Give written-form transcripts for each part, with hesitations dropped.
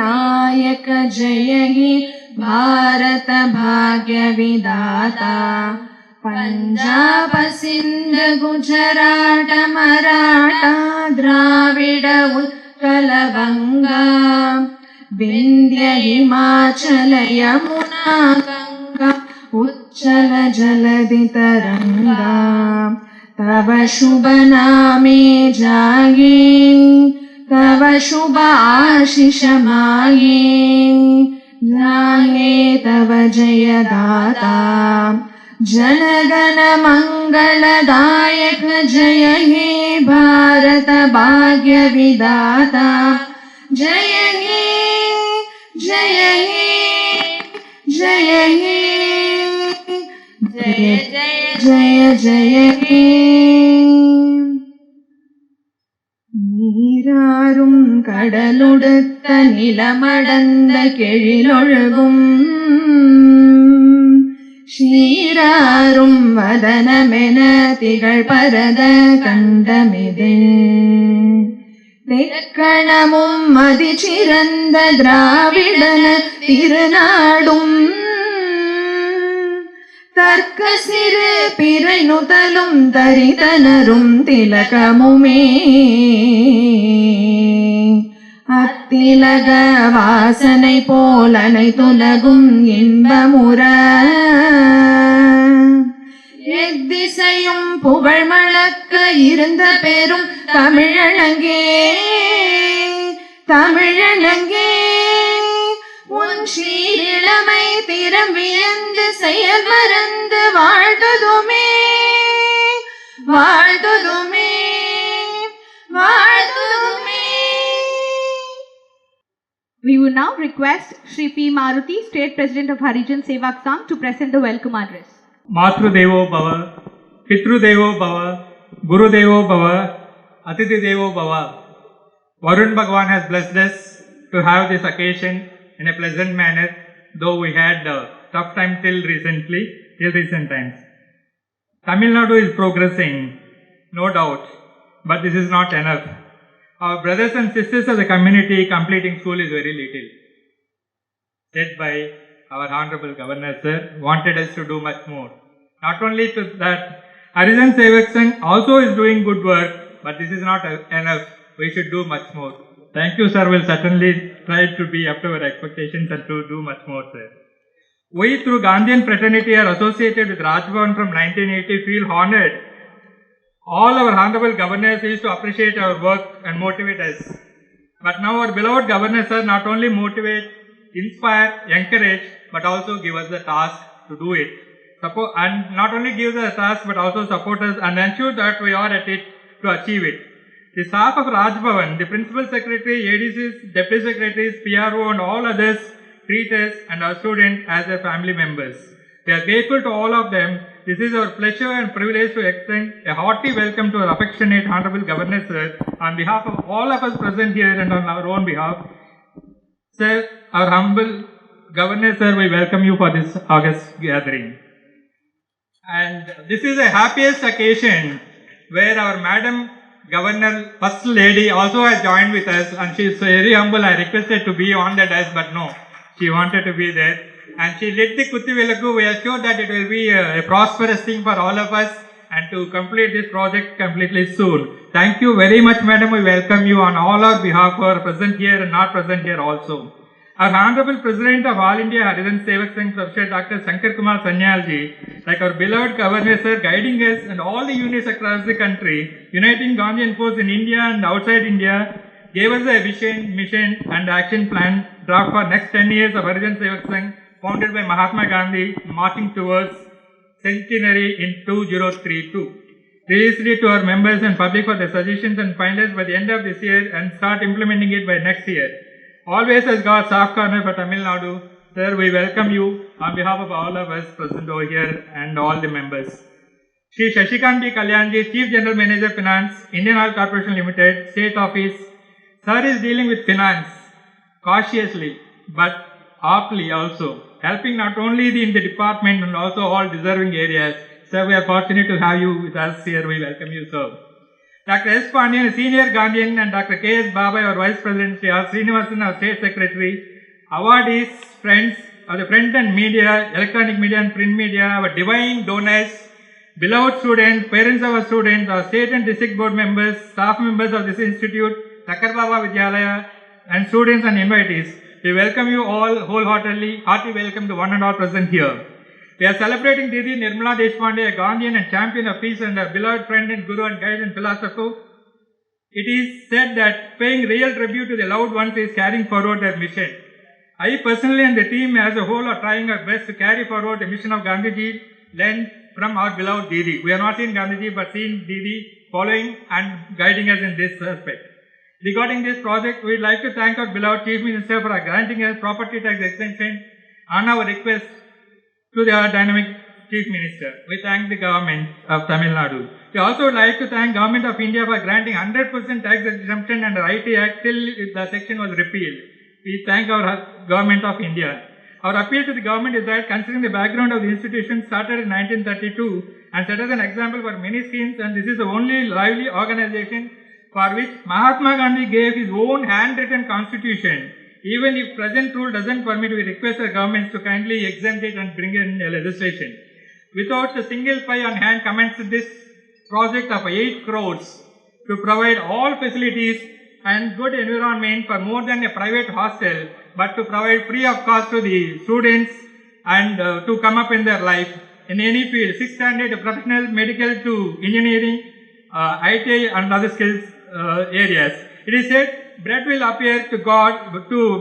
नायक जय हे भारत भाग्य विदाता पंजाब सिंध गुजरात मराठा द्राविड उत्कल गंगा विंध्य हिमाचल यमुना गंगा उच्चल जलधि तरंगा तव शुभ नामे जागे तव शुभ आशीष मागे गाहे तव जय दाता जनगण मंगलदायक जय हे भारत भाग्य विदाता जय हे जय हे जय हे जय जय जय जय हे നീരാറും കടലൊടുത്ത നിലമടந்த കെഴിലൊഴുകും ക്ഷീരാറും വദനമെന തികൾ പരത കണ്ടമിതിൽ തെക്കണമും മതിചിരந்த ദ്രാവിഡന തിരുനാടും തർക്ക സിര് പിറനുതലും തരിതനരും തിലകമുമേ அத்திலக வாசனை போலனை துலகும் இன்பமுற எத்திசையும் புகழ் மழக்க இருந்த பெரும் தமிழனங்கே தமிழனங்கே உன் ஸ்ரீஇளமை திறம் வியந்து செயல் மறந்து வாழ்ந்ததுமே வாழ்ந்ததுமே வாழ்ந்ததுமே. We will now request Shri P. Maruti, State President of Harijan Sevak Sangh, to present the welcome address. Matru Devo Bhava, Pitru Devo Bhava, Guru Devo Bhava, Atiti Devo Bhava. Varun Bhagwan has blessed us to have this occasion in a pleasant manner, though we had a tough time till recent times. Tamil Nadu is progressing, no doubt, but this is not enough. Our brothers and sisters of the community completing school is very little. Said by our Honorable Governor Sir, wanted us to do much more. Not only to that, Harijan Sevak Sangh also is doing good work, but this is not enough. We should do much more. Thank you, sir. We'll certainly try to be up to our expectations and to do much more, sir. We, through Gandhian fraternity, are associated with Rajbhavan from 1980, feel honored. All our honorable governors used to appreciate our work and motivate us. But now our beloved governor, sir, not only motivate, inspire, encourage, but also give us the task to do it. And not only give us the task, but also support us and ensure that we are at it to achieve it. The staff of Rajbhavan, the principal secretary, ADCs, deputy secretaries, PRO and all others treat us and our students as their family members. We are grateful to all of them. This is our pleasure and privilege to extend a hearty welcome to our affectionate Honorable Governor Sir on behalf of all of us present here and on our own behalf. Sir, our humble Governor Sir, we welcome you for this August gathering. And this is the happiest occasion where our Madam Governor, First Lady also has joined with us and she is very humble. I requested to be on the desk, but no, she wanted to be there. And she lit the Kutti Velaku. We are sure that it will be a prosperous thing for all of us and to complete this project completely soon. Thank you very much, Madam. We welcome you on all our behalf who are present here and not present here also. Our Honorable President of All India Harijan Sevak Sangh, Professor Dr. Shankar Kumar Sanyalji, like our beloved Governor Sir, guiding us and all the units across the country, uniting Gandhian force in India and outside India, gave us a vision, mission and action plan draft for next 10 years of Harijan Sevak Sangh, founded by Mahatma Gandhi, marching towards centenary in 2032. Released it to our members and public for their suggestions and finalized by the end of this year and start implementing it by next year. Always as God's soft corner for Tamil Nadu, sir, we welcome you on behalf of all of us present over here and all the members. Shri Shashikant B. Kalyanji, Chief General Manager Finance, Indian Oil Corporation Limited, State Office. Sir is dealing with finance cautiously but aptly also, helping not only in the department and also all deserving areas. Sir, we are fortunate to have you with us here. We welcome you, sir. Dr. S. Pandian, a senior Gandhian, and Dr. K. S. Baba, our Vice President, Sri R. Srinivasan, our State Secretary, awardees, friends of the print and media, electronic media and print media, our divine donors, beloved students, parents of our students, our state and district board members, staff members of this institute, Thakkar Baba Vidyalaya, and students and invitees. We welcome you all wholeheartedly. Hearty welcome to one and all present here. We are celebrating Didi Nirmala Desh, a Gandhian and champion of peace and a beloved friend and guru and guide and philosopher. It is said that paying real tribute to the loved ones is carrying forward their mission. I personally and the team as a whole are trying our best to carry forward the mission of Gandhiji learned from our beloved Didi. We have not seen Gandhiji but seen Didi following and guiding us in this aspect. Regarding this project, we would like to thank our beloved Chief Minister for granting us property tax exemption on our request to the dynamic Chief Minister. We thank the government of Tamil Nadu. We also would like to thank Government of India for granting 100% tax exemption under IT Act till the section was repealed. We thank our Government of India. Our appeal to the government is that considering the background of the institution started in 1932 and set as an example for many schemes, and this is the only lively organization for which Mahatma Gandhi gave his own handwritten constitution. Even if present rule doesn't permit, we request the governments to kindly exempt it and bring in a legislation. Without a single pie on hand, commenced this project of 8 crores to provide all facilities and good environment for more than a private hostel, but to provide free of cost to the students and to come up in their life in any field, 6th standard, professional, medical to engineering, IT and other skills areas. It is said, bread will appear as a god to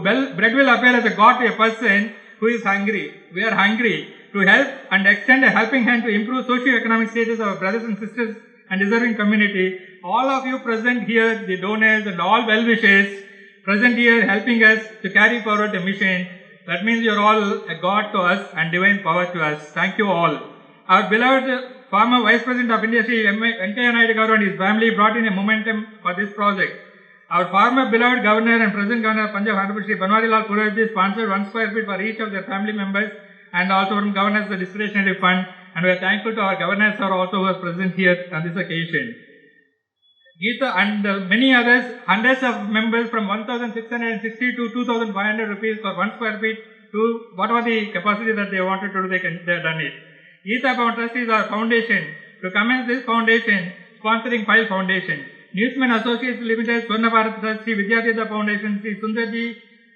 a person who is hungry. We are hungry to help and extend a helping hand to improve socio-economic status of our brothers and sisters and deserving community. All of you present here, the donors and all well-wishers present here helping us to carry forward the mission. That means you are all a God to us and divine power to us. Thank you all. Our beloved former Vice President of India, Sri Venkaiah Naidu Garu and his family brought in a momentum for this project. Our former beloved Governor and present Governor of Punjab, Honorable Sri Banwarilal Puraji, sponsored 1 square feet for each of their family members and also from Governors the discretionary fund. And we are thankful to our governors who are also present here on this occasion. Geeta and many others, hundreds of members from 1,660 to 2,500 rupees for 1 square feet to whatever the capacity that they wanted to do, they have done it. Geeta Bhavan Trust is our foundation. To commence this foundation, sponsoring 5 foundations. Newsman Associates Limited, Swarna Bharat Trust, Sri Vidyatita Foundation, Sri Sundarji,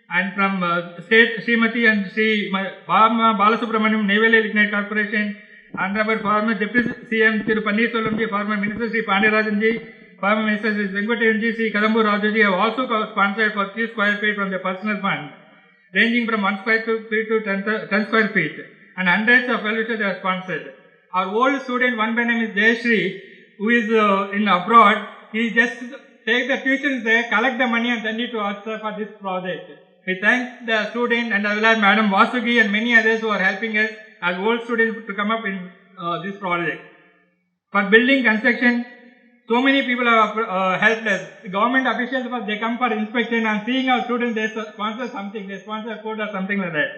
and from State Srimati and Sri Balasubramaniam, Naval Lignite Corporation, and our former Deputy CM Thiru Panneerselvamji, former Minister Sri Pandeyarajanji, former Minister Sri Venkatesanji, Sri Kadambur Rajuji have also sponsored for 3 square feet from their personal fund, ranging from 1 square feet to 10 square feet, and hundreds of well-wishers have sponsored. Our old student, one by name is Desh, who is in abroad. He just take the tuitions there, collect the money and send it to us for this project. We thank the student and Madam Vasugi and many others who are helping us as old students to come up in this project. For building construction, so many people have helped us. The government officials, they come for inspection and seeing our students, they sponsor something, they sponsor food or something like that.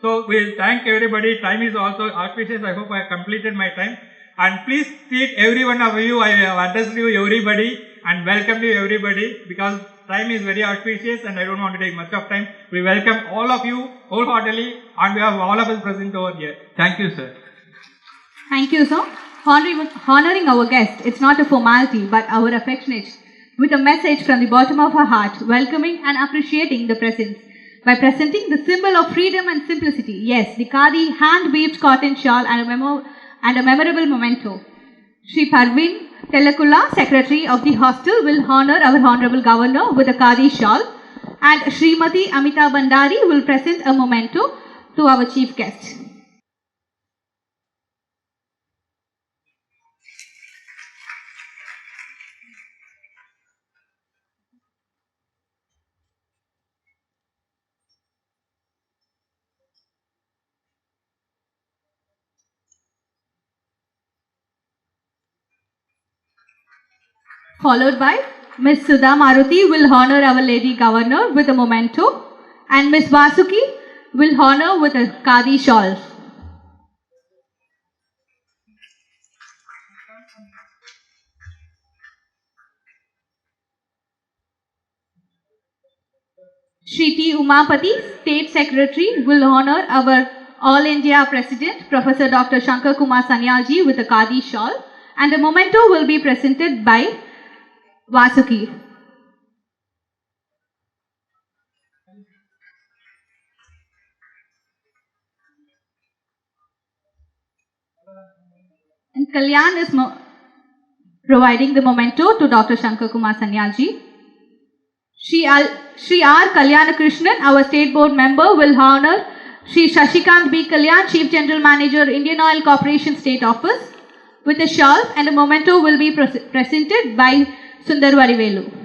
So we thank everybody. Time is also auspicious. I hope I have completed my time. And please treat every one of you, I have addressed you everybody and welcome you everybody because time is very auspicious and I don't want to take much of time. We welcome all of you wholeheartedly on behalf of all of us present over here. Thank you, sir. Thank you, sir. Honoring our guest, it's not a formality but our affectionate, with a message from the bottom of our heart, welcoming and appreciating the presence. By presenting the symbol of freedom and simplicity, yes, the Khadi hand-weaved cotton shawl and a memorable memento. Shri Parveen Telakula, Secretary of the Hostel, will honor our Honorable Governor with a Khadi shawl, and Srimati Amita Bandari will present a memento to our chief guest. Followed by Ms. Sudha Maruti will honor our Lady Governor with a memento, and Ms. Vasuki will honor with a Khadi shawl. Shri T. Umapati, State Secretary, will honor our All India President, Professor Dr. Shankar Kumar Sanyalji, with a Khadi shawl, and the memento will be presented by Vasuki. And Kalyan is providing the memento to Dr. Shankar Kumar Sanyalji. Shri R. Kalyana Krishnan, our state board member, will honor Shri Shashikant B. Kalyan, Chief General Manager, Indian Oil Corporation State Office, with a shawl, and a memento will be presented by Sundar Varivelu.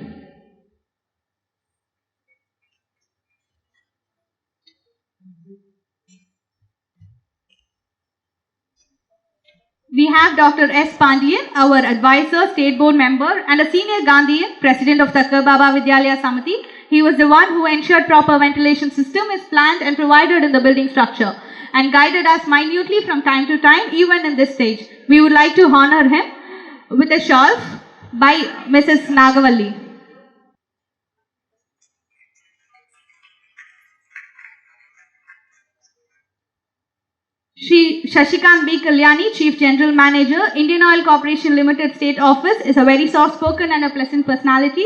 We have Dr. S. Pandian, our advisor, state board member, and a senior Gandhian, president of Thakkar Baba Vidyalaya Samiti. He was the one who ensured proper ventilation system is planned and provided in the building structure, and guided us minutely from time to time, even in this stage. We would like to honor him with a shawl by Mrs. Nagavalli. Shri Shashikant B. Kalyani, Chief General Manager, Indian Oil Corporation Limited State Office, is a very soft-spoken and a pleasant personality.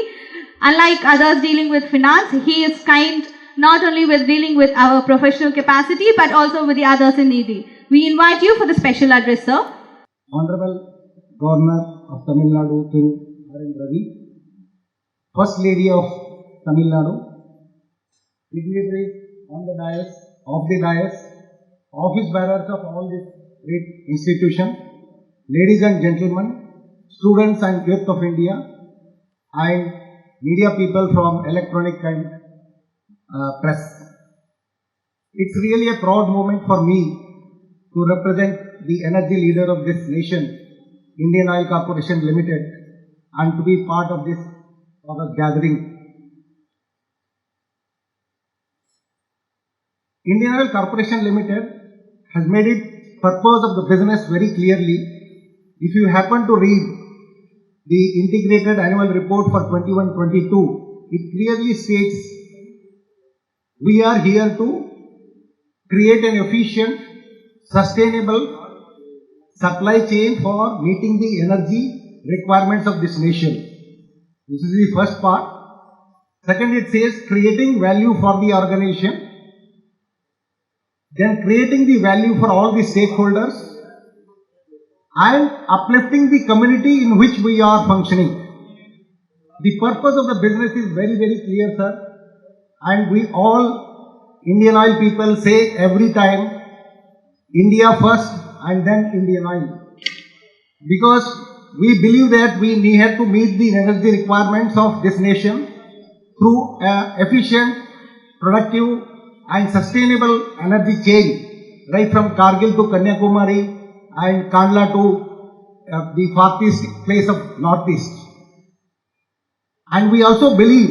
Unlike others dealing with finance, he is kind not only with dealing with our professional capacity, but also with the others in need. We invite you for the special address, sir. Honorable Governor of Tamil Nadu, R.N.Ravi, First Lady of Tamil Nadu, dignitaries on the dais, off the dais, office bearers of all this great institution, ladies and gentlemen, students and youth of India, and media people from electronic and press. It's really a proud moment for me to represent the energy leader of this nation, Indian Oil Corporation Limited, and to be part of this gathering. Indian Oil Corporation Limited has made its purpose of the business very clearly. If you happen to read the integrated annual report for 21-22, it clearly states we are here to create an efficient, sustainable supply chain for meeting the energy requirements of this nation. This is the first part. Second, it says creating value for the organization. Then creating the value for all the stakeholders and uplifting the community in which we are functioning. The purpose of the business is very, very clear, sir. And we all Indian Oil people say every time, India first and then Indian Oil. Because we believe that we need to meet the energy requirements of this nation through efficient, productive and sustainable energy chain, right from Kargil to Kanyakumari and Kandla to the farthest place of northeast. And we also believe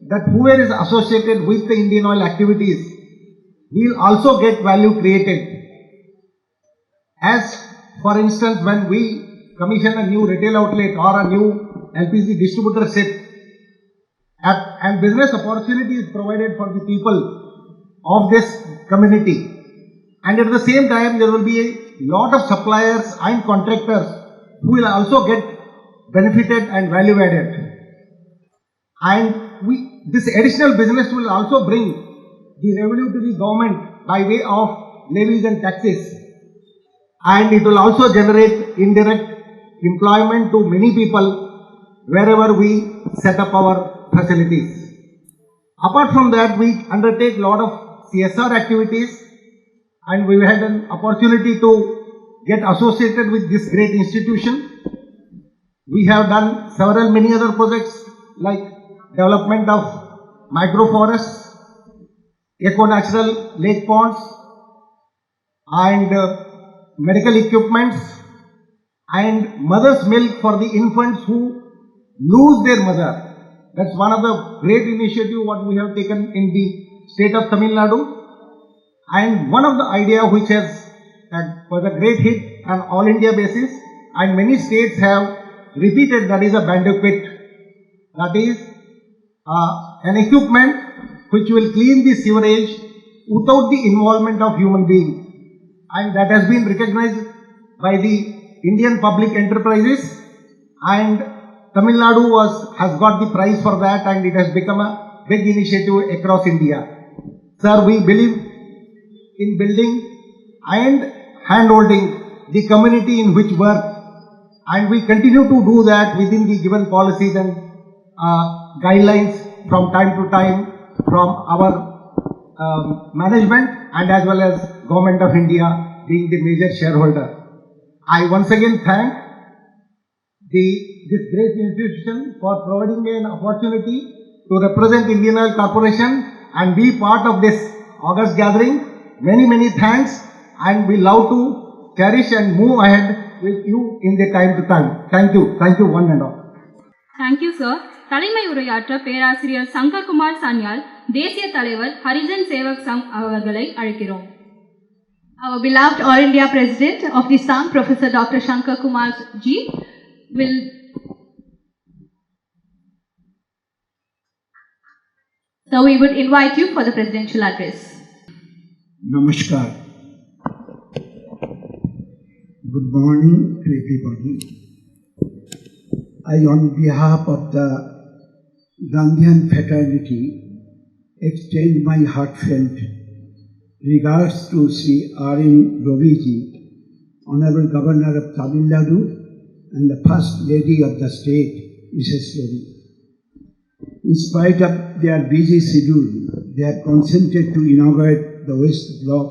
that whoever is associated with the Indian Oil activities will also get value created. As for instance, when we commission a new retail outlet or a new LPG distributorship, and business opportunity is provided for the people of this community. And at the same time, there will be a lot of suppliers and contractors who will also get benefited and value added. And this additional business will also bring the revenue to the government by way of levies and taxes. And it will also generate indirect employment to many people wherever we set up our facilities. Apart from that, we undertake a lot of CSR activities, and we had an opportunity to get associated with this great institution. We have done many other projects like development of microforests, eco-natural lake ponds, and medical equipments, and mother's milk for the infants who lose their mother. That's one of the great initiatives what we have taken in the state of Tamil Nadu. And one of the idea which was a great hit on all India basis, and many states have repeated, that is a banquet. That is an equipment which will clean the sewerage without the involvement of human being, and that has been recognized by the Indian Public Enterprises, and Tamil Nadu has got the prize for that, and it has become a big initiative across India. Sir, we believe in building and handholding the community in which work, and we continue to do that within the given policies and guidelines from time to time from our management and as well as Government of India being the major shareholder. I once again thank this great institution for providing me an opportunity to represent Indian Oil Corporation and be part of this August gathering. Many thanks, and we love to cherish and move ahead with you in the time to time. Thank you one and all. Thank you, sir. தலைமை உரையாற்ற பேராசிரியர் சங்கர்குமார் சான்யால் தேசிய தலைவர் ஹரிஜன் சேவக் சங் அவர்களை அழைக்கிறோம். Our beloved All India President of the Sangh, Professor Dr. Shankar Kumar Ji, will so we would invite you for the presidential address. Namaskar. Good morning to everybody. I, on behalf of the Gandhian fraternity, extend my heartfelt regards to Sri R.N.Ravi ji, Honorable Governor of Tamil Nadu and the First Lady of the state, Mrs. Ravi. In spite of their busy schedule, they have consented to inaugurate the West Block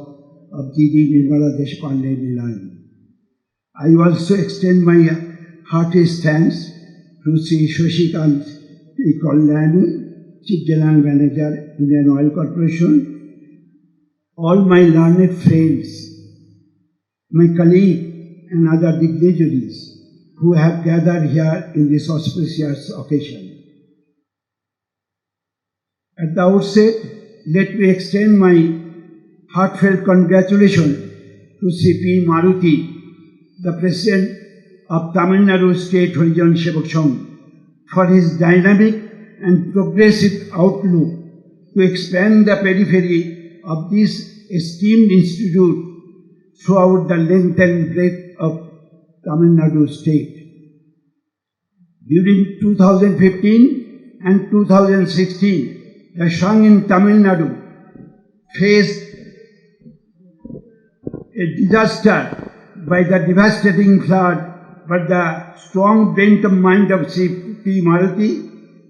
of D.D. Nirmala Desh pande Nilayam. I also extend my heartiest thanks to Sri Shashikant Kollani, Chief General Manager, Indian Oil Corporation, all my learned friends, my colleagues and other dignitaries who have gathered here in this auspicious occasion. At the outset, let me extend my heartfelt congratulations to C.P. Maruti, the President of Tamil Nadu State Horijon Sevak Sangh, for his dynamic and progressive outlook to expand the periphery of this esteemed institute throughout the length and breadth of Tamil Nadu state. During 2015 and 2016, the Sangh in Tamil Nadu faced a disaster by the devastating flood, but the strong bent of mind of C.P. Maruti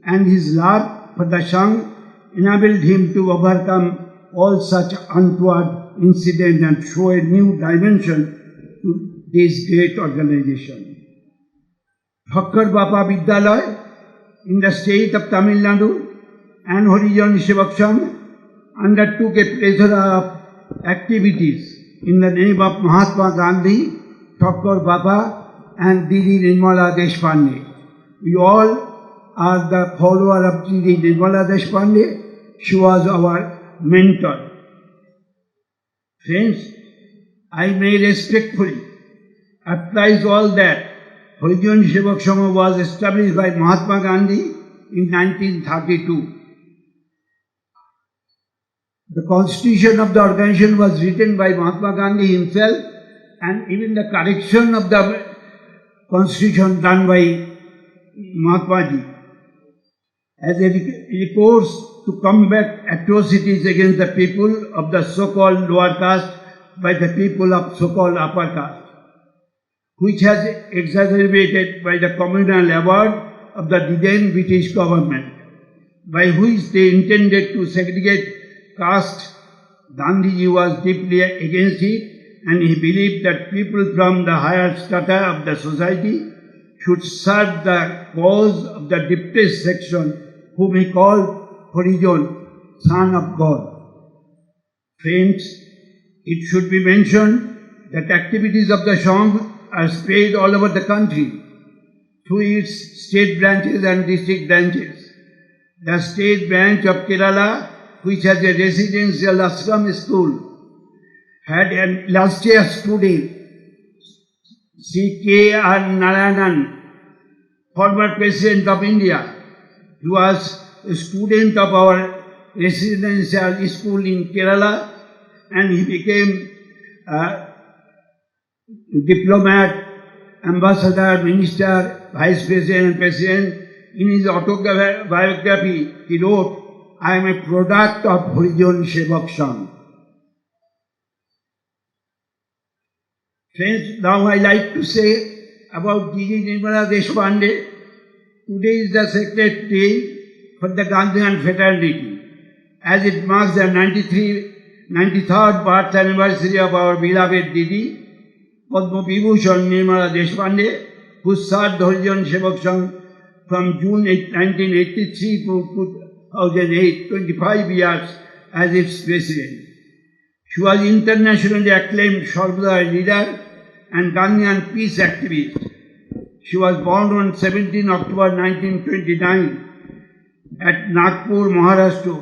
and his love for the Sangh enabled him to overcome all such untoward incidents and show a new dimension to this great organization. Thakkar Bapa Vidyalaya in the state of Tamil Nadu and Horijon Sevak Sangh undertook a plethora of activities in the name of Mahatma Gandhi, Thakkar Bapa and D.D. Nirmala Desh pande. We all are the follower of D.D. Nirmala Desh pande. She was our mentor. Friends, I may respectfully appraise all that Horijon Sevak Sangh was established by Mahatma Gandhi in 1932. The constitution of the organization was written by Mahatma Gandhi himself, and even the correction of the constitution done by Mahatma Ji as a recourse to combat atrocities against the people of the so-called lower caste by the people of so-called upper caste, which has exacerbated by the communal award of the then British government, by which they intended to segregate caste. Gandhiji was deeply against it, and he believed that people from the higher strata of the society should serve the cause of the depressed section, whom he called Horijon, son of God. Friends, it should be mentioned that activities of the Sangh are spread all over the country through its state branches and district branches. The state branch of Kerala, which has a residential ashram school, had an illustrious student, C.K.R. Narayanan, former President of India. He was a student of our residential school in Kerala, and he became a diplomat, ambassador, minister, vice president, and president. In his autobiography, he wrote, "I am a product of Horijon Sevak Sangh." Friends, now I like to say about D.D. Nirmala Deshpande. Today is the sacred day for the Gandhian fraternity, as it marks the 93rd birth anniversary of our beloved Didi, Padma Vibhushan Nirmala Deshpande, who served Horijon Sevak Sangh from June 1983 to 2008, 25 years as its president. She was internationally acclaimed Sarvodaya leader and Gandhian peace activist. She was born on 17 October 1929 at Nagpur, Maharashtra,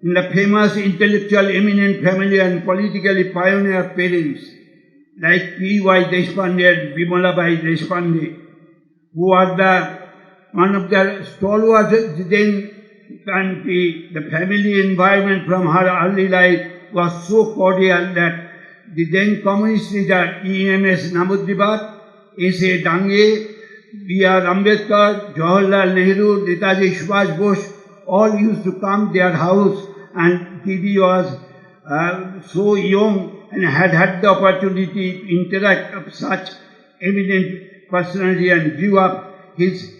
in the famous intellectual eminent family and politically pioneer parents like P.Y. Deshpande and Vimalabai Deshpande, who are one of the stalwarts then country. The family environment from her early life was so cordial that the then communist leader E.M.S. Namudibat, S.A. Dange, B.R. Ambedkar, Jawaharlal Nehru, Netaji Subhash Bose all used to come to their house, and Didi was so young and had the opportunity to interact with such eminent personality and grew up his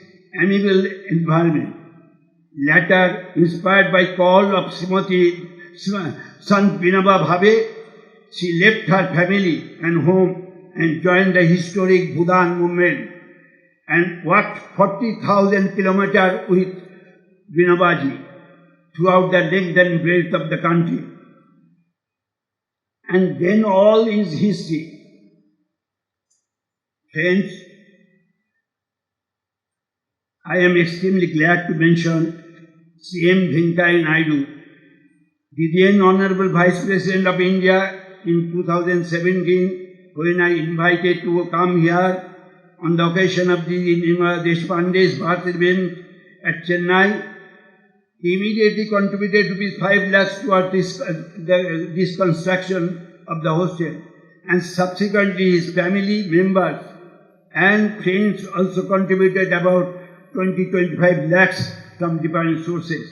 amiable environment. Later, inspired by call of Srimati Sant Vinoba Bhave, she left her family and home and joined the historic Bhudan movement and walked 40,000 kilometers with Vinobaji throughout the length and breadth of the country. And then all is history. Friends, I am extremely glad to mention C.M. Venkaiah Naidu, the then Honorable Vice President of India in 2017, when I invited to come here on the occasion of the Nirmala Deshpande's birth event at Chennai. He immediately contributed Rs 5 lakhs towards this construction of the hostel, and subsequently his family members and friends also contributed about 20-25 lakhs from different sources.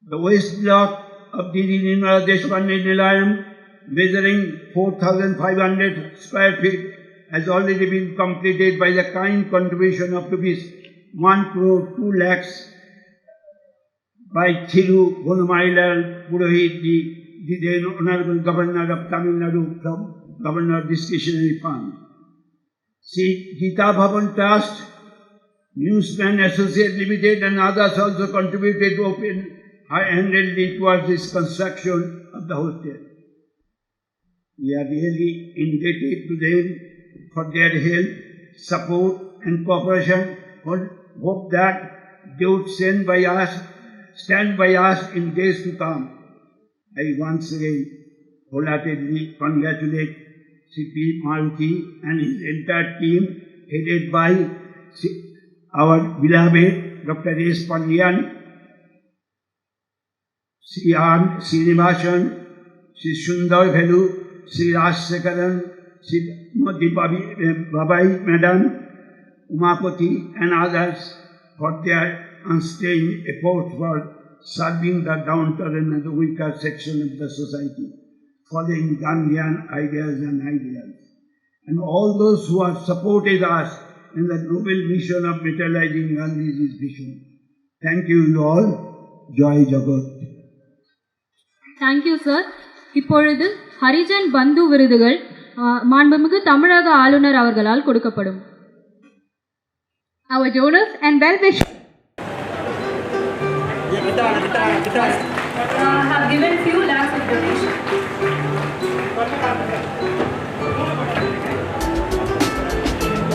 The west block of the Nirmala Deshpande Nilayam, measuring 4,500 square feet, has already been completed by the kind contribution of Rs 1 crore 2 lakhs by Thiru Gonamailal Purohit, the then Honorable Governor of Tamil Nadu, from Governor Discretionary Fund. See, Gita Bhavan Trust, Newsman Associate Limited and others also contributed open-handedly towards this construction of the hostel. We are really indebted to them for their help, support and cooperation. Hope that they would stand by us in days to come. I once again wholeheartedly congratulate C.P. Maruti and his entire team headed by our beloved Dr. S. Pandian, Sri R. Srinivasan, Sri Sundar Velu, Sri Raj Sekaran, Sri Modi Babai Madam, Umapati and others for their unstained effort for serving the downtrodden and the weaker section of the society, following Gandhian ideas and ideals. And all those who have supported us in the noble mission of materializing Gandhi's vision. Thank you all. Jai Jagat. Thank you, sir. இப்பொழுது ஹரிஜன் பந்து விருதுகள் மாண்புமிகு தமிழக ஆளுநர் அவர்களால் கொடுக்கப்படும். Our donors and well-wishers have given few lakhs of donation.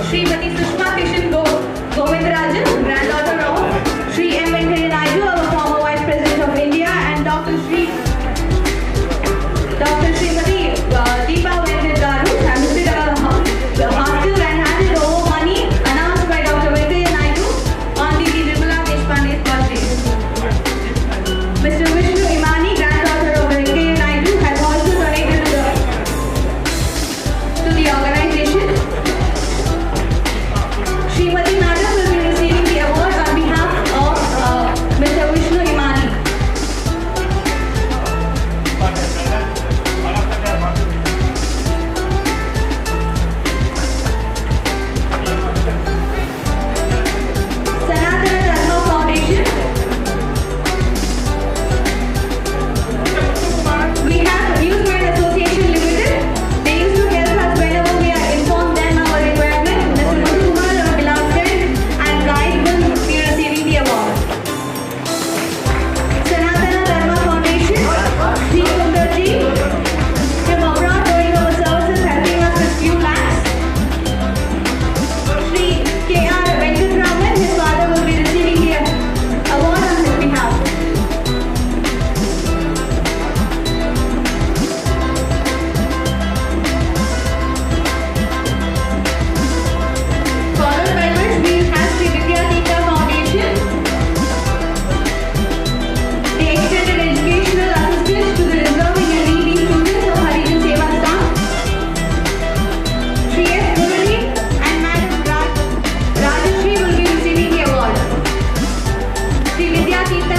Srimati Sushma Kishan Govindarajan, granddaughter of Sri M. Venkaiah Naidu, our former Vice President of India, and Dr. Srimati Deepa Venkaiah has visited the hostel and handed over money announced by Dr. Venkaiah Naidu on the Nirmala Deshpande's birthday.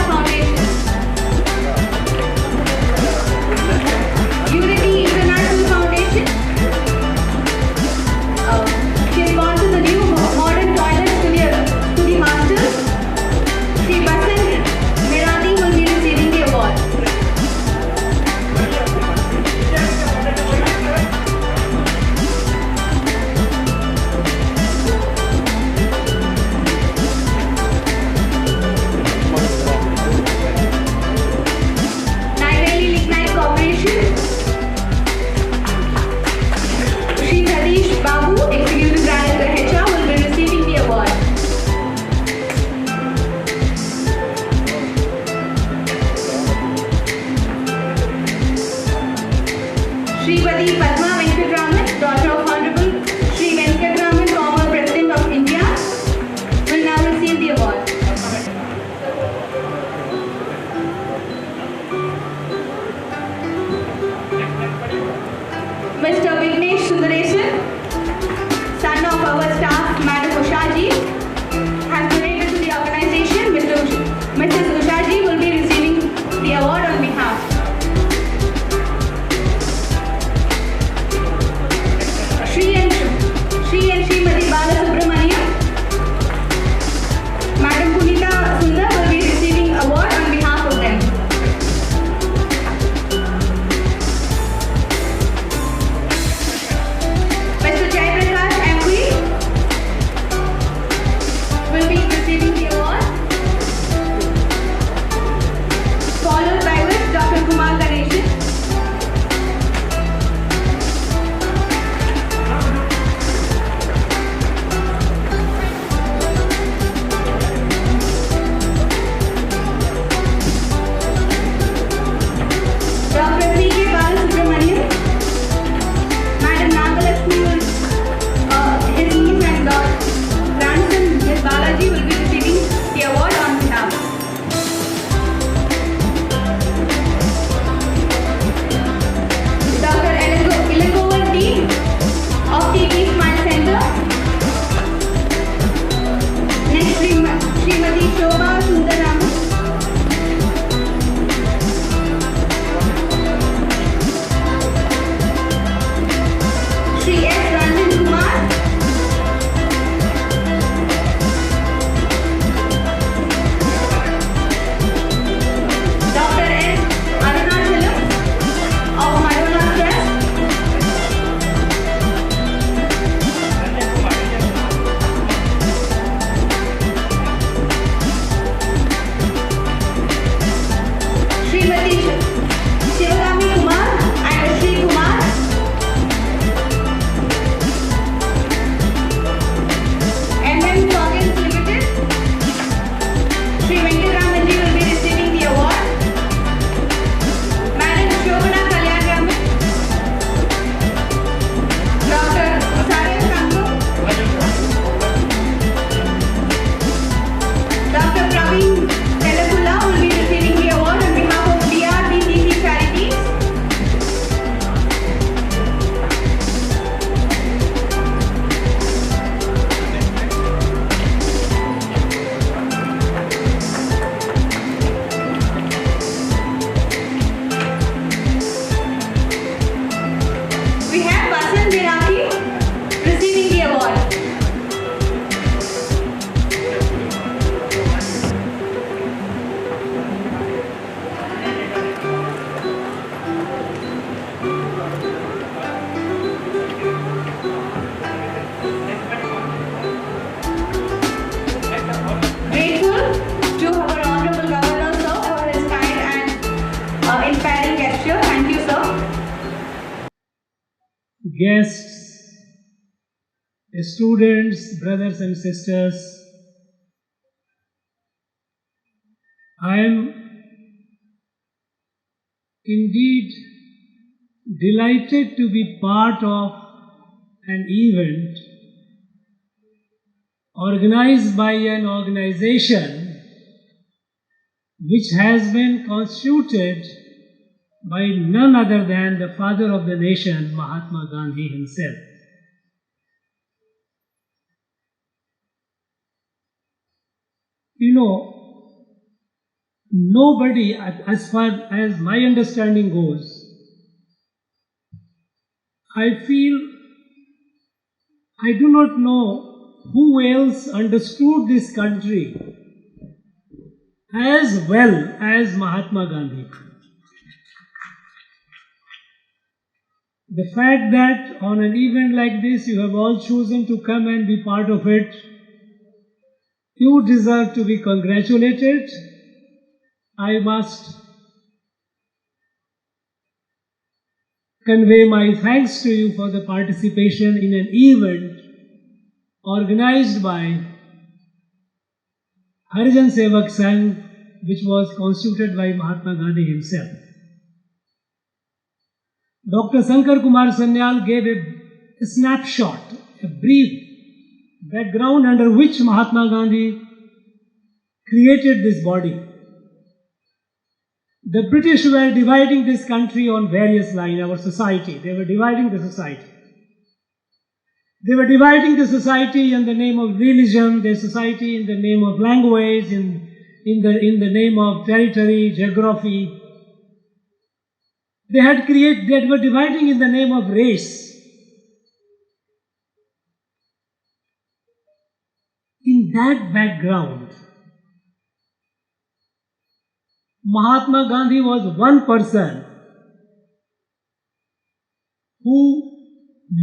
Foundation. Unity International Foundation. She sponsored the new modern toilets to the hostel. Shri Basant Mirati will be receiving the award. Nirmala Lignite Corporation. Shri Satish Babu, Executive Director HR, will be receiving the award. Srimati Padma Venkatraman, daughter of Honorable Sri Venkatraman, former President of India, will now receive the award. Mr. Vignesh Sundaresan, son of our staff, Madam Ushaji, has donated to the organization. Mrs. Ushaji will be receiving the award on behalf. Shri and Srimati Balasubramaniam, Madam Punita Sundar will be receiving award on behalf of them. Mr. Jaiprakash MP will be receiving the award, followed by with Dr. Kumar Ganeshan. Dr. C.K. Balasubramaniam, Madam Nagalakshmi will, his niece and grandson, Ms. Balaji, will be receiving the award on behalf. Dr. Ilangovan D. of TB Smile Center. Next, Srimati Shobha Sundaram. Shri S. Ranjan Kumar. Dr. S. Arunachalam of Madonna Trust. Srimati Shivagami Kumar and Shri Kumar. MM Organs Limited. Shri Venkatramanji will be receiving the award. Madam Shobana Kalyanaman. Dr. Sarya Sangam. Dr. Praveen Telakula will be receiving the award on behalf of DRDCC Charities. We have Basant Mirati receiving the award. Grateful to our Honorable Governor, sir, for his kind and inspiring gesture. Thank you, sir. Guests, students, brothers and sisters, I am indeed delighted to be part of an event organized by an organization which has been constituted by none other than the father of the nation, Mahatma Gandhi himself. You know, nobody, as far as my understanding goes, I feel I do not know who else understood this country as well as Mahatma Gandhi. The fact that on an event like this you have all chosen to come and be part of it, you deserve to be congratulated. I must convey my thanks to you for the participation in an event organized by Harijan Sevak Sangh, which was constituted by Mahatma Gandhi himself. Dr. Shankar Kumar Sanyal gave a snapshot, a brief background under which Mahatma Gandhi created this body. The British were dividing this country on various lines, our society. They were dividing the society. They were dividing the society in the name of religion, the society in the name of language, in the name of territory, geography. They were dividing in the name of race. In that background, Mahatma Gandhi was one person who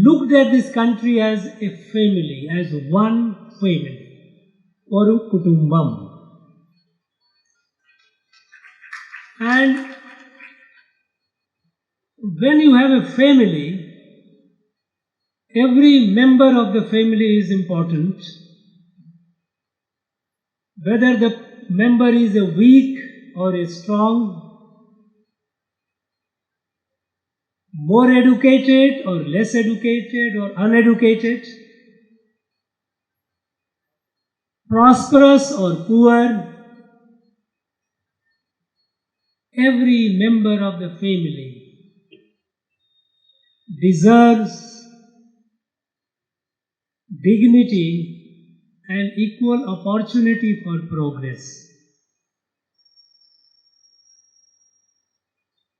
looked at this country as a family, as one family, Oru Kutumbam. And when you have a family, every member of the family is important. Whether the member is a weak or a strong, more educated or less educated or uneducated, prosperous or poor, every member of the family deserves dignity and equal opportunity for progress.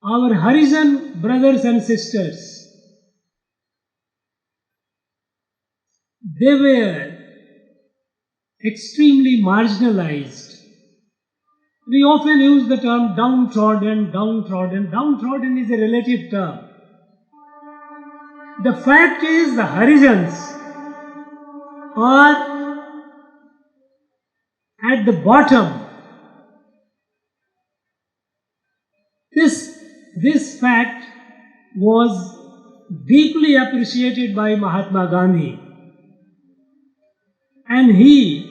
Our Harijan brothers and sisters, they were extremely marginalized. We often use the term downtrodden. Downtrodden is a relative term. The fact is, the Harijans are at the bottom. This fact was deeply appreciated by Mahatma Gandhi, and he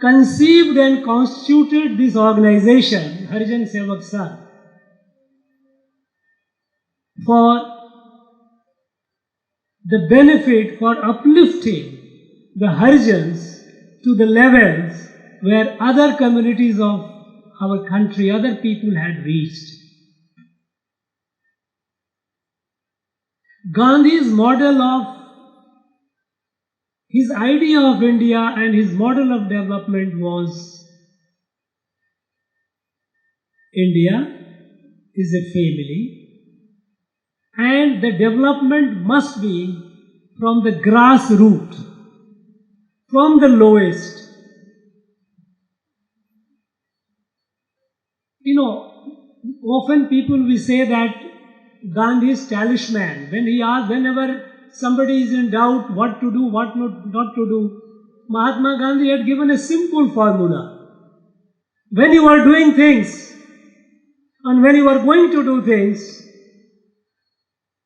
conceived and constituted this organization, Harijan Sevak Sangh, for the benefit, for uplifting the Harijans to the levels where other communities of our country, other people had reached. Gandhi's model of, his idea of India and his model of development was, India is a family and the development must be from the grassroots, from the lowest. You know, often people will say that Gandhi's talisman, whenever somebody is in doubt what to do, what not to do, Mahatma Gandhi had given a simple formula. When you are doing things and when you are going to do things,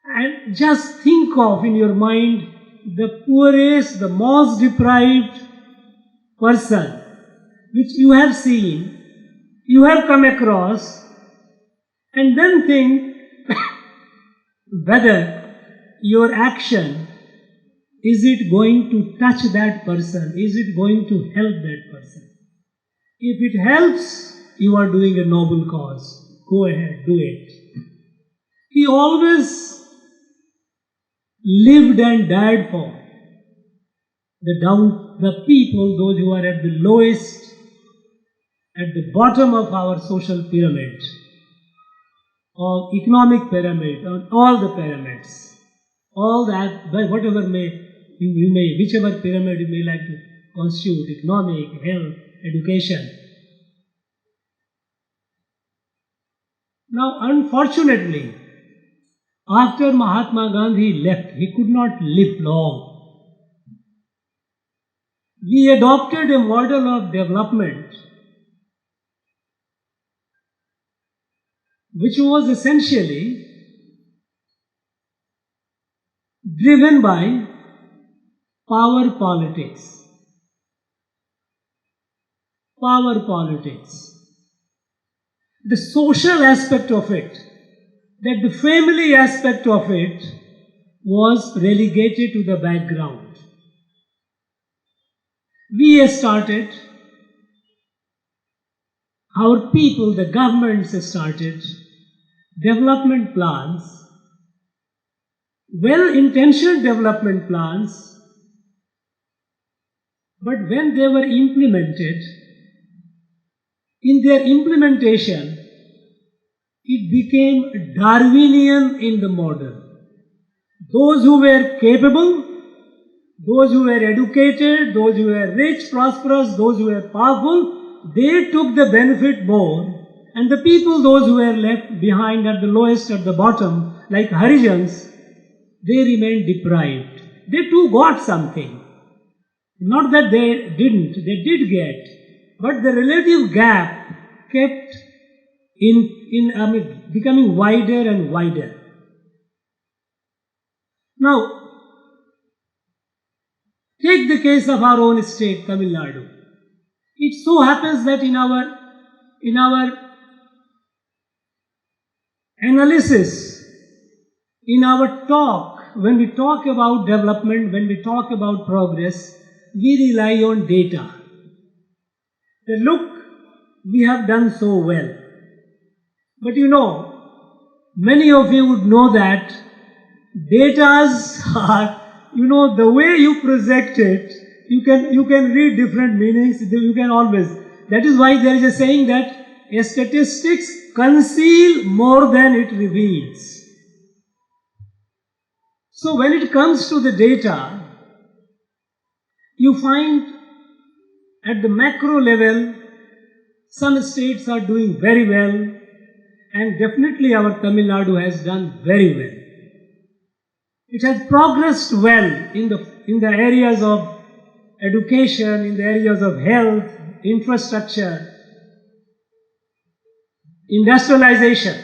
and just think of in your mind the poorest, the most deprived person which you have seen, you have come across, and then think whether your action, is it going to touch that person? Is it going to help that person? If it helps, you are doing a noble cause. Go ahead, do it. He always lived and died for the people, those who are at the lowest at the bottom of our social pyramid, or economic pyramid, on all the pyramids, all that, whatever whichever pyramid you may like to constitute, economic, health, education. Now, unfortunately, after Mahatma Gandhi left, he could not live long. We adopted a model of development which was essentially driven by power politics. Power politics. The social aspect of it, that the family aspect of it was relegated to the background. We started, our people, the governments started development plans, well-intentioned development plans, but when they were implemented, in their implementation, it became Darwinian in the model. Those who were capable, those who were educated, those who were rich, prosperous, those who were powerful, they took the benefit more, and the people, those who were left behind at the lowest, at the bottom, like Harijans, they remained deprived. They too got something. Not that they didn't, they did get, but the relative gap kept becoming wider and wider. Now, take the case of our own state, Tamil Nadu. It so happens that in our analysis, in our talk, when we talk about development, when we talk about progress, we rely on data. Look, we have done so well. But many of you would know that datas are, the way you project it, you can read different meanings, you can always. That is why there is a saying that a statistics conceal more than it reveals. So when it comes to the data, you find at the macro level, some states are doing very well, and definitely our Tamil Nadu has done very well. It has progressed well in the areas of education, in the areas of health, infrastructure, industrialization.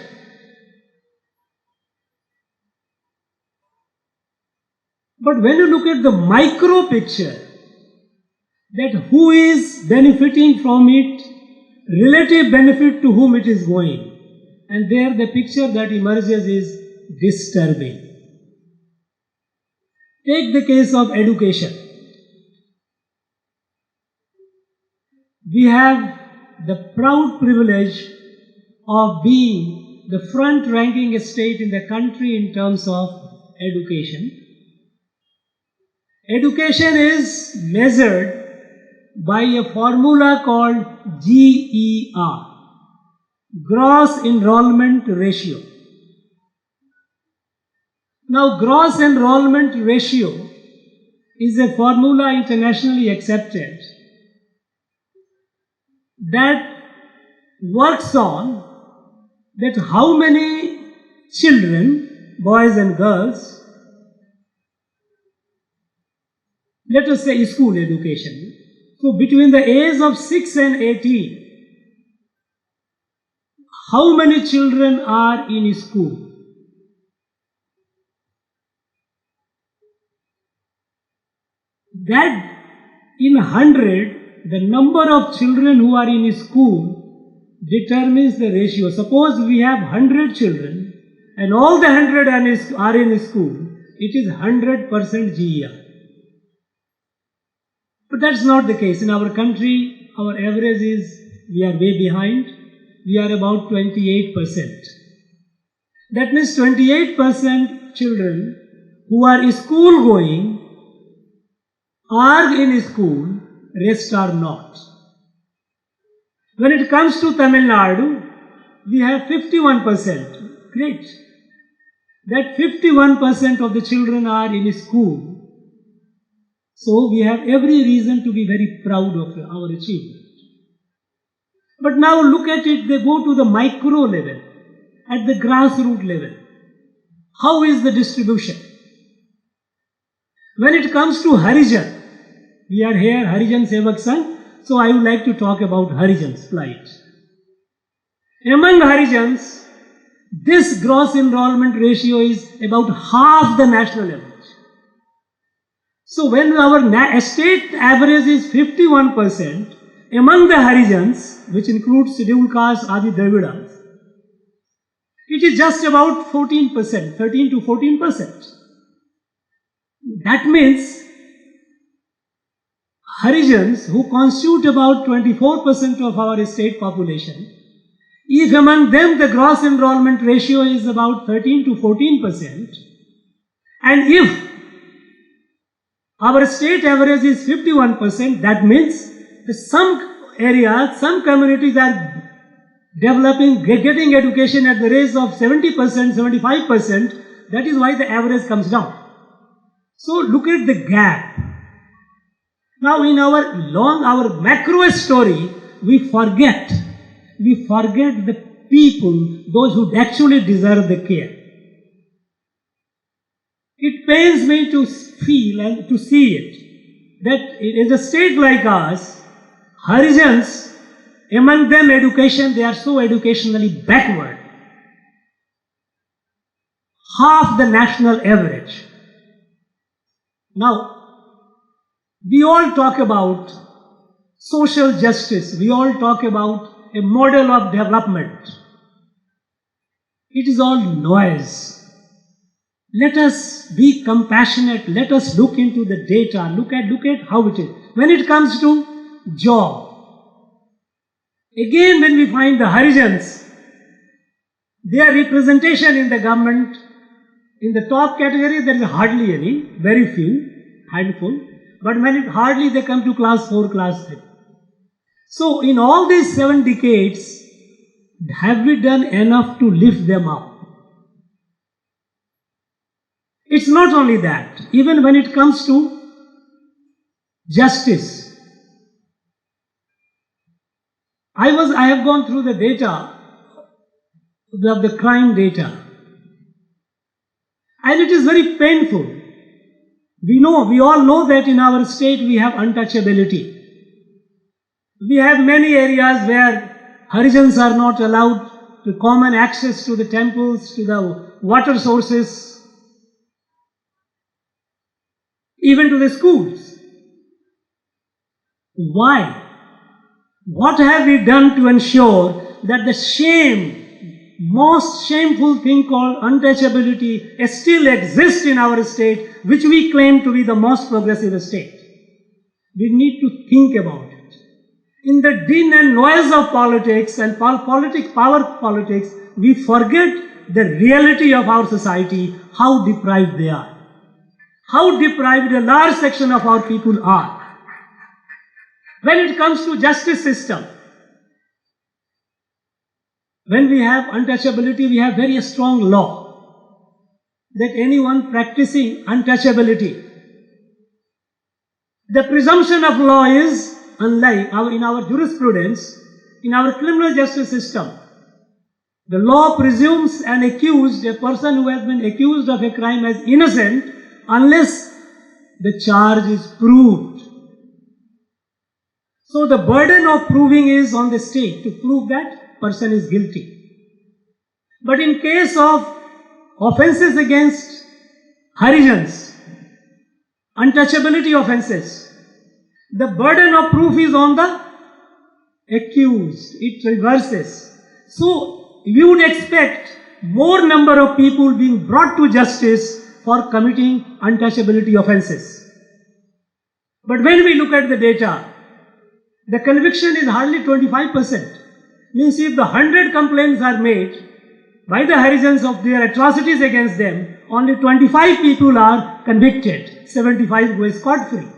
But when you look at the micro picture, that who is benefiting from it, relative benefit to whom it is going, and there the picture that emerges is disturbing. Take the case of education. We have the proud privilege of being the front-ranking state in the country in terms of education. Education is measured by a formula called GER, Gross Enrollment Ratio. Now, gross enrollment ratio is a formula internationally accepted that works on that how many children, boys and girls, let us say school education. So between the age of 6 and 18, how many children are in school? That in 100, the number of children who are in school determines the ratio. Suppose we have 100 children and all the 100 are in school, it is 100% GER. But that's not the case. In our country, our average is, we are way behind. We are about 28%. That means 28% children who are school going are in school, rest are not. When it comes to Tamil Nadu, we have 51%. Great. That 51% of the children are in school. So we have every reason to be very proud of our achievement. But now look at it, they go to the micro level, at the grassroots level. How is the distribution? When it comes to Harijan, we are here, Harijan Sevak Sangh, so I would like to talk about Harijan's plight. Among Harijans, this gross enrollment ratio is about half the national average. So when our state average is 51%, among the Harijans, which includes scheduled castes, Adi Dravidas, it is just about 14%, 13 to 14%. That means Harijans, who constitute about 24% of our state population, if among them the gross enrollment ratio is about 13 to 14%, and if our state average is 51%, that means some areas, some communities are developing, getting education at the rate of 70%, 75%. That is why the average comes down. So look at the gap. Now in our macro story, we forget the people, those who actually deserve the care. It pains me to feel and to see it, that in a state like ours, Harijans, among them education, they are so educationally backward. Half the national average. Now, we all talk about social justice, we all talk about a model of development. It is all noise. Let us be compassionate, let us look into the data, look at how it is. When it comes to job, again when we find the Harijans, their representation in the government, in the top category there is hardly any, very few, handful, but when it hardly they come to class 4, class 3. So in all these 7 decades, have we done enough to lift them up? It's not only that, even when it comes to justice. I have gone through the data, of the crime data, and it is very painful. We all know that in our state we have untouchability. We have many areas where Harijans are not allowed to common access to the temples, to the water sources, even to the schools. Why? What have we done to ensure that the most shameful thing called untouchability still exists in our state, which we claim to be the most progressive state? We need to think about it. In the din and noise of politics and power politics, we forget the reality of our society, how deprived they are. How deprived a large section of our people are. When it comes to justice system, when we have untouchability, we have very strong law that anyone practicing untouchability, the presumption of law is, unlike in our jurisprudence, in our criminal justice system, the law presumes an accused, a person who has been accused of a crime, as innocent unless the charge is proved. So the burden of proving is on the state to prove that person is guilty. But in case of offences against Harijans, untouchability offences, the burden of proof is on the accused. It reverses. So you would expect more number of people being brought to justice for committing untouchability offences. But when we look at the data, the conviction is hardly 25%. Means if the 100 complaints are made by the Harijans of their atrocities against them, only 25 people are convicted, 75 go scot-free.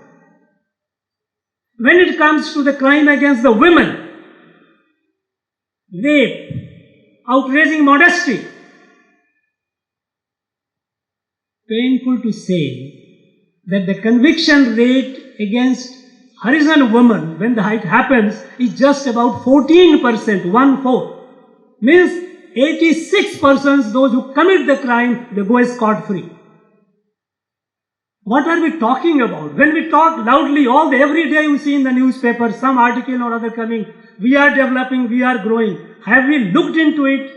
When it comes to the crime against the women, rape, outraging modesty. Painful to say that the conviction rate against Harijan women when the height happens is just about 14%, 1/4. Means 86% those who commit the crime, they go scot-free. What are we talking about? When we talk loudly, every day you see in the newspaper, some article or other coming, we are developing, we are growing. Have we looked into it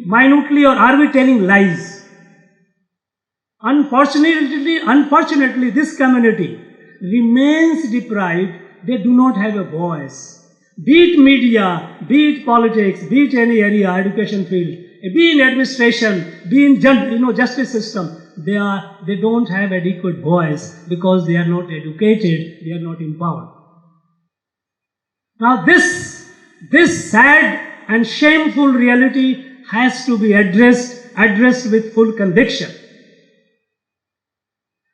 minutely, or are we telling lies? Unfortunately, this community remains deprived. They do not have a voice. Be it media, be it politics, be it any area, education field, be in administration, be in justice system, they don't have adequate voice because they are not educated, they are not empowered. Now this sad and shameful reality has to be addressed with full conviction.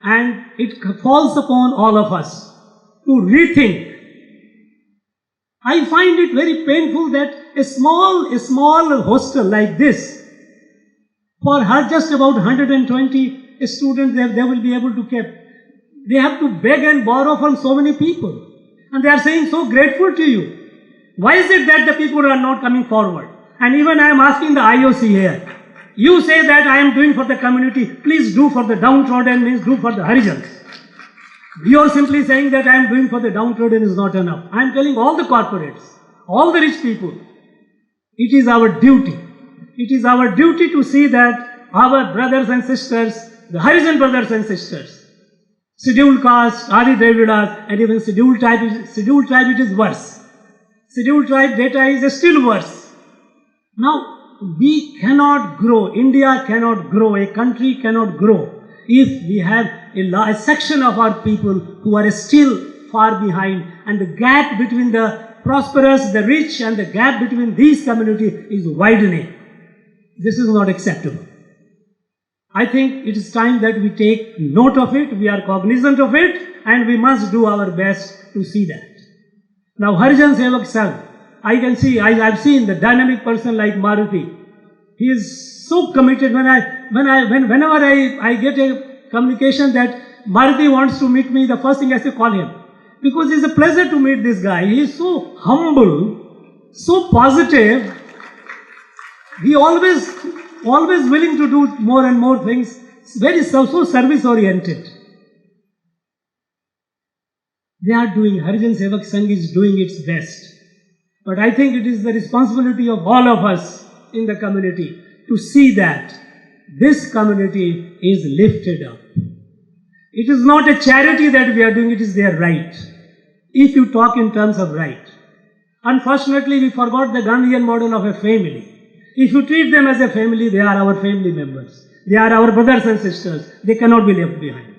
And it falls upon all of us to rethink. I find it very painful that a small hostel like this, for her just about 120 students, they will be able to keep. They have to beg and borrow from so many people. And they are saying, so grateful to you. Why is it that the people are not coming forward? And even I am asking the IOC here. You say that I am doing for the community, please do for the downtrodden, means do for the Harijans. You are simply saying that I am doing for the downtrodden is not enough. I am telling all the corporates, all the rich people, it is our duty. It is our duty to see that our brothers and sisters, the Harijan brothers and sisters, scheduled caste, Adi Dravidas, and even scheduled tribe, it is worse. Scheduled tribe data is still worse. Now, we cannot grow, India cannot grow, a country cannot grow if we have a section of our people who are still far behind, and the gap between the prosperous, the rich, and the gap between these communities is widening. This is not acceptable. I think it is time that we take note of it, we are cognizant of it, and we must do our best to see that. Now, Harijan Sevak Sangh, I can see, I've seen the dynamic person like Maruti. He is so committed. Whenever I get a communication that Maruti wants to meet me, the first thing I say, call him. Because it's a pleasure to meet this guy. He is so humble, so positive. He always willing to do more and more things. It's so service oriented. They are doing, Harijan Sevak Sangh is doing its best. But I think it is the responsibility of all of us in the community to see that this community is lifted up. It is not a charity that we are doing, it is their right. If you talk in terms of right. Unfortunately, we forgot the Gandhian model of a family. If you treat them as a family, they are our family members. They are our brothers and sisters. They cannot be left behind.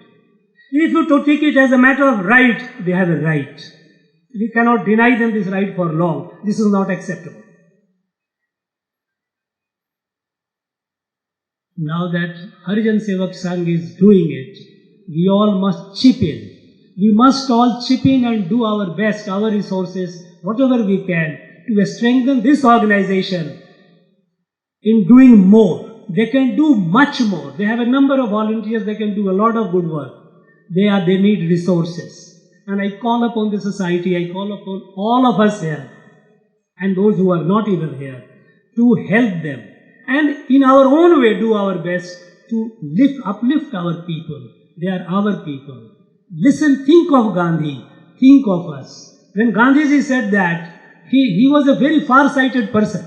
If you take it as a matter of right, they have a right. We cannot deny them this right for long. This is not acceptable. Now that Harijan Sevak Sangh is doing it, we all must chip in. We must all chip in and do our best, our resources, whatever we can, to strengthen this organization in doing more. They can do much more. They have a number of volunteers, they can do a lot of good work. They need resources. And I call upon the society, I call upon all of us here, and those who are not even here, to help them. And in our own way, do our best to uplift our people. They are our people. Listen, think of Gandhi, think of us. When Gandhiji said that, he was a very far-sighted person.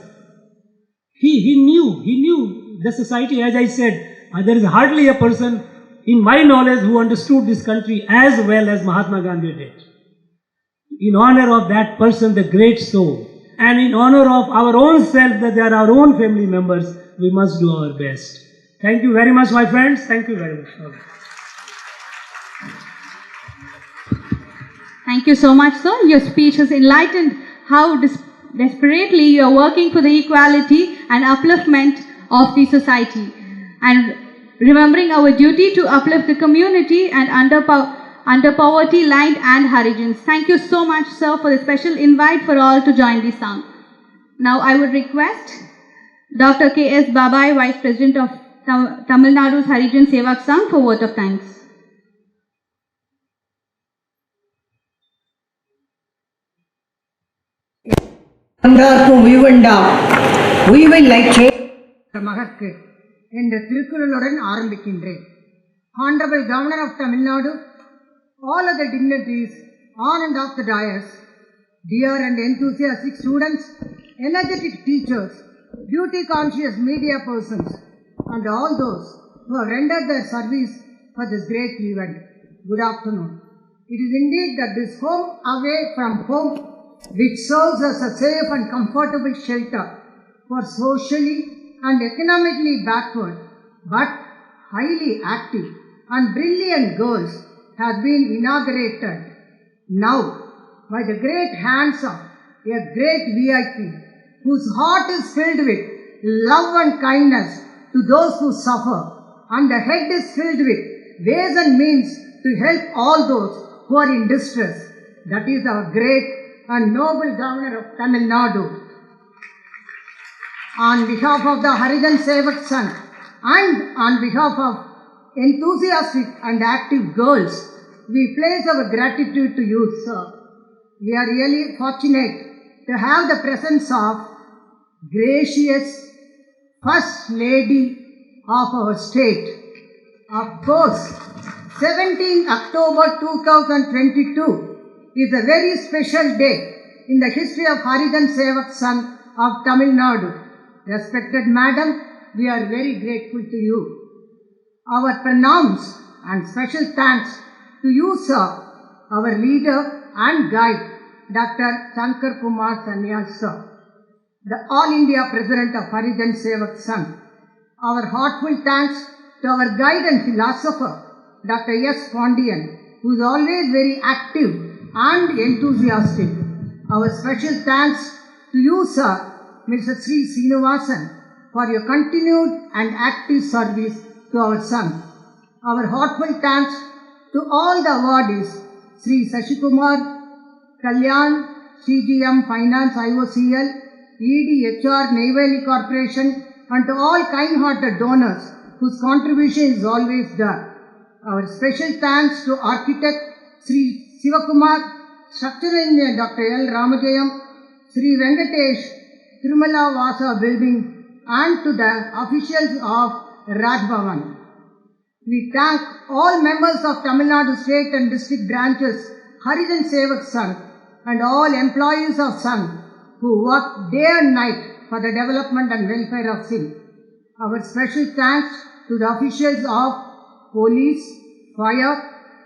He knew the society, as I said, there is hardly a person in my knowledge who understood this country as well as Mahatma Gandhi did. In honor of that person, the great soul, and in honor of our own self, that they are our own family members, we must do our best. Thank you very much, my friends. Thank you very much. Thank you so much, sir. Your speech has enlightened how desperately you are working for the equality and upliftment of the society, and remembering our duty to uplift the community and under poverty line and Harijans. Thank you so much, sir, for the special invite for all to join the song. Now I would request Dr. K.S. Babai, Vice President of Tamil Nadu's Harijan Sevak Sangh, for vote of thanks. மகற்கு என்ற திருக்குறளுடன் ஆரம்பிக்கின்றேன். Honorable Governor of Tamil Nadu, all other dignitaries on and off the dais, dear and enthusiastic students, energetic teachers, duty-conscious media persons, and all those who have rendered their service for this great event. Good afternoon. It is indeed that this home away from home, which serves as a safe and comfortable shelter for socially and economically backward but highly active and brilliant girls, has been inaugurated now by the great hands of a great VIP whose heart is filled with love and kindness to those who suffer, and the head is filled with ways and means to help all those who are in distress. That is our great and noble Governor of Tamil Nadu. On behalf of the Harijan Sevak Sangh and on behalf of enthusiastic and active girls, we place our gratitude to you, sir. We are really fortunate to have the presence of gracious First Lady of our state. Of course, 17 October 2022 is a very special day in the history of Harijan Sevak Sangh of Tamil Nadu. Respected Madam, we are very grateful to you. Our pranams and special thanks to you, sir, our leader and guide, Dr. Shankar Kumar Sanyal, sir, the All India President of Harijan Sevak Sangh. Our heartfelt thanks to our guide and philosopher, Dr. S. Pondian, who is always very active and enthusiastic. Our special thanks to you, sir, Mr. Sri Srinivasan, for your continued and active service to our son. Our heartfelt thanks to all the awardees, Sri Sashikumar, Kalyan, CGM Finance IOCL, EDHR Neyveli Corporation, and to all kind-hearted donors whose contribution is always there. Our special thanks to architect Sri Sivakumar, structural engineer Dr. L. Ramajayam, Sri Venkatesh, Nirmala Vasa Building, and to the officials of Raj Bhavan. We thank all members of Tamil Nadu state and district branches, Harijan Sevak Sangh, and all employees of Sangh who work day and night for the development and welfare of Singh. Our special thanks to the officials of Police, Fire,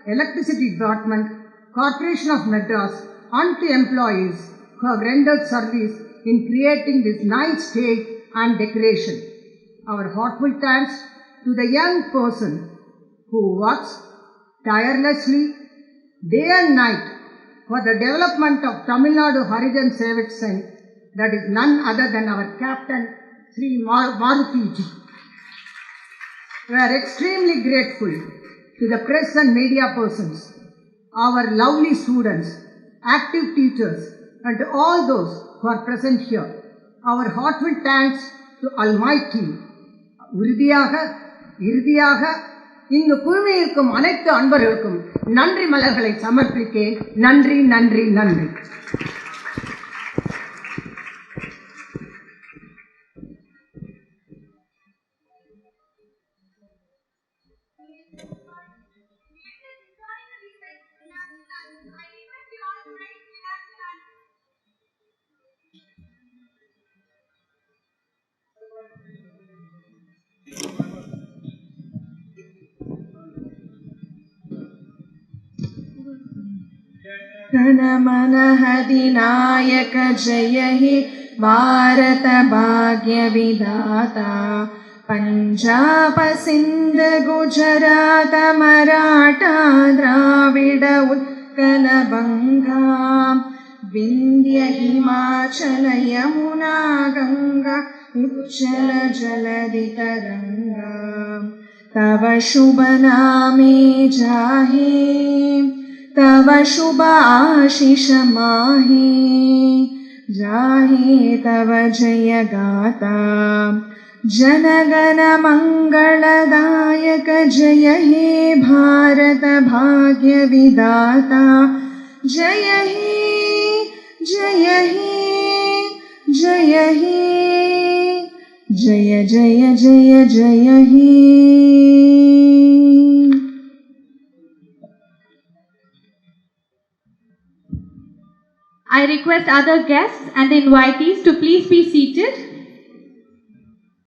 Electricity Department, Corporation of Madras, and to employees who have rendered service in creating this nice stage and decoration. Our heartfelt thanks to the young person who works tirelessly day and night for the development of Tamil Nadu Harijan Sevak Sangh, that is none other than our captain, Sri Maruti ji. We are extremely grateful to the press and media persons, our lovely students, active teachers, and to all those who are present here. Our heartfelt thanks to Almighty. இறுதியாக இங்கு குழுமியிருக்கும் அனைத்து அன்பர்களுக்கும் நன்றி மலர்களை சமர்ப்பிக்கிறேன். நன்றி நன்றி நன்றி. जनमनहदिनायक जय हे भारत भाग्य विधाता पंजाब सिंध गुजरात मराठा द्राविड उत्कल बंगा विंध्य हिमाचल यमुना गंगा उच्चल जलधि तरंगा तव शुभ नामे जाहे तव शुभ आशीष माहे जाहे तव जय गाता जनगण मंगलदायक जय हे भारत भाग्य विदाता जय हे जय हे जय हे जय जय जय जय हे. I request other guests and the invitees to please be seated.